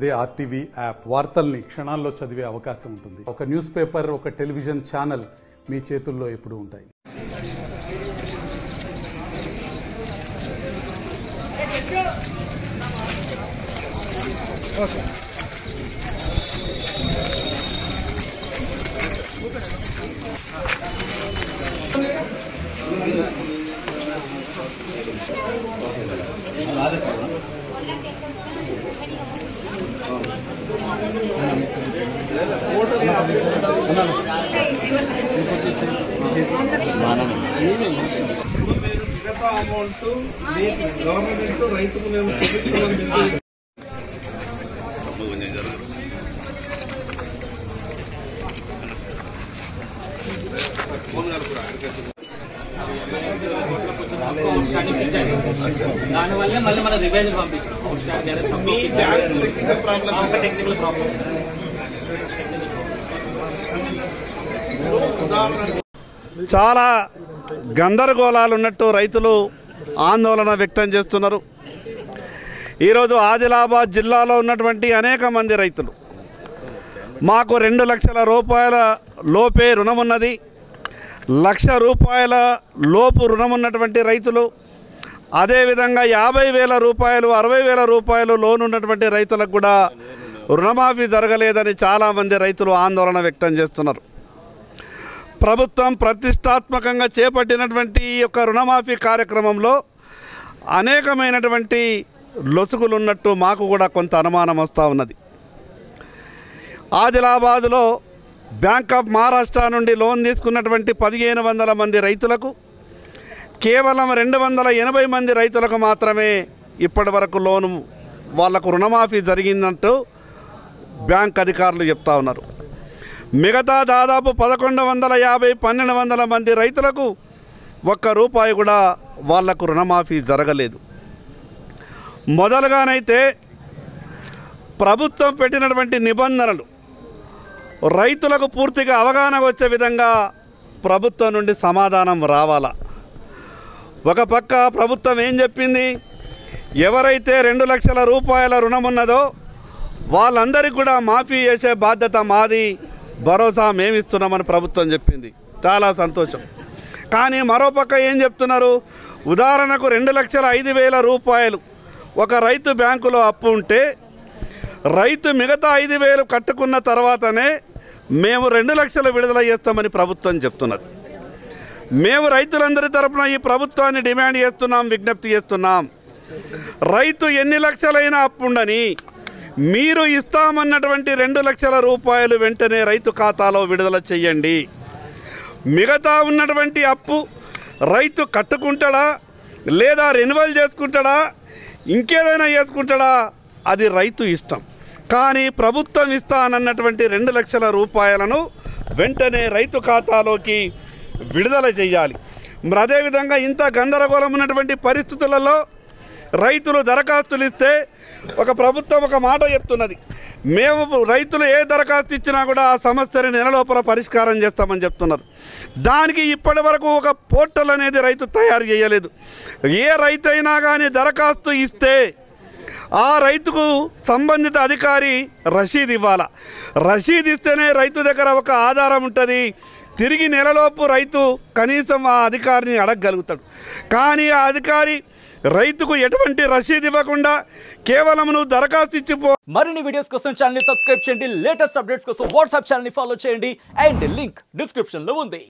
అదే RTV app వార్తల్ని క్షణాల్లో చదివే అవకాశం ఉంటుంది. ఒక న్యూస్ పేపర్, ఒక టెలివిజన్ ఛానల్ మీ చేతుల్లో ఎప్పుడూ ఉంటాయి. మిగతా అమౌంట్ గవర్నమెంట్ రైతుకు మేము దానివల్ల మళ్ళీ మన రివైజ్ పంపించాం. టెక్నికల్ ప్రాబ్లం చాలా గందరగోళాలు ఉన్నట్టు రైతులు ఆందోళన వ్యక్తం చేస్తున్నారు. ఈరోజు ఆదిలాబాద్ జిల్లాలో ఉన్నటువంటి అనేక మంది రైతులు మాకు 2 లక్షల రూపాయల లోపే రుణం ఉన్నది, 1 లక్ష రూపాయల లోపు రుణం ఉన్నటువంటి రైతులు, అదేవిధంగా 50,000 రూపాయలు 60,000 రూపాయలు లోన్ ఉన్నటువంటి రైతులకు కూడా రుణమాఫీ జరగలేదని చాలామంది రైతులు ఆందోళన వ్యక్తం చేస్తున్నారు. ప్రభుత్వం ప్రతిష్టాత్మకంగా చేపట్టినటువంటి ఈ యొక్క రుణమాఫీ కార్యక్రమంలో అనేకమైనటువంటి లొసుగులు ఉన్నట్టు మాకు కూడా కొంత అనుమానం వస్తూ ఉన్నది. ఆదిలాబాద్లో బ్యాంక్ ఆఫ్ మహారాష్ట్ర నుండి లోన్ తీసుకున్నటువంటి 1,500 మంది రైతులకు కేవలం 280 మంది రైతులకు మాత్రమే ఇప్పటి వరకు లోను వాళ్లకు రుణమాఫీ జరిగిందంటూ బ్యాంక్ అధికారులు చెప్తా ఉన్నారు. మిగతా దాదాపు 1,150-1,200 మంది రైతులకు ₹1 కూడా వాళ్లకు రుణమాఫీ జరగలేదు. మొదలుగానైతే ప్రభుత్వం పెట్టినటువంటి నిబంధనలు రైతులకు పూర్తిగా అవగాహన వచ్చే విధంగా ప్రభుత్వం నుండి సమాధానం రావాలా. ఒక పక్క ప్రభుత్వం ఏం చెప్పింది, ఎవరైతే 2 లక్షల రూపాయల రుణం ఉన్నదో వాళ్ళందరికీ కూడా మాఫీ చేసే బాధ్యత మాది, భరోసా మేమిస్తున్నామని ప్రభుత్వం చెప్పింది. చాలా సంతోషం. కానీ మరోపక్క ఏం చెప్తున్నారు, ఉదాహరణకు 2,05,000 రూపాయలు ఒక రైతు బ్యాంకులో అప్పు ఉంటే రైతు మిగతా 5,000 కట్టుకున్న తర్వాతనే మేము 2 లక్షలు విడుదల చేస్తామని ప్రభుత్వం చెప్తున్నది. మేము రైతులందరి తరపున ఈ ప్రభుత్వాన్ని డిమాండ్ చేస్తున్నాం, విజ్ఞప్తి చేస్తున్నాం. రైతు ఎన్ని లక్షలైనా అప్పు ఉండని మీరు ఇస్తామన్నటువంటి 2 లక్షల రూపాయలు వెంటనే రైతు ఖాతాలో విడుదల చేయండి. మిగతా ఉన్నటువంటి అప్పు రైతు కట్టుకుంటాడా లేదా రెన్యువల్ చేసుకుంటాడా ఇంకేదైనా చేసుకుంటాడా అది రైతు ఇష్టం. కానీ ప్రభుత్వం ఇస్తానన్నటువంటి 2 లక్షల రూపాయలను వెంటనే రైతు ఖాతాలోకి విడుదల చేయాలి. మరి అదేవిధంగా ఇంత గందరగోళం ఉన్నటువంటి పరిస్థితులలో రైతులు దరఖాస్తులు ఇస్తే ఒక ప్రభుత్వం ఒక మాట చెప్తున్నది, మేము రైతులు ఏ దరఖాస్తు ఇచ్చినా కూడా ఆ సమస్యని నెల లోపల పరిష్కారం చేస్తామని చెప్తున్నారు. దానికి ఇప్పటి వరకు ఒక పోర్టల్ అనేది రైతు తయారు చేయలేదు. ఏ రైతు అయినా కానీ దరఖాస్తు ఇస్తే ఆ రైతుకు సంబంధిత అధికారి రసీదు ఇవ్వాలి. రసీదు ఇస్తేనే రైతు దగ్గర ఒక ఆధారం ఉంటుంది. తిరిగి నెలలోపు రైతు కనీసం ఆ అధికారిని అడగగలుగుతాడు. కానీ ఆ అధికారి రైతుకు ఎటువంటి రసీదు ఇవ్వకుండా కేవలం నువ్వు దరఖాస్తు ఇచ్చిపో. మరిన్ని వీడియోస్ కోసం ఛానల్ ని సబ్స్క్రైబ్ చేయండి. లేటెస్ట్ అప్డేట్స్ కోసం వాట్సాప్ ఛానల్ ని ఫాలో చేయండి. అండ్ లింక్ డిస్క్రిప్షన్ లో ఉంది.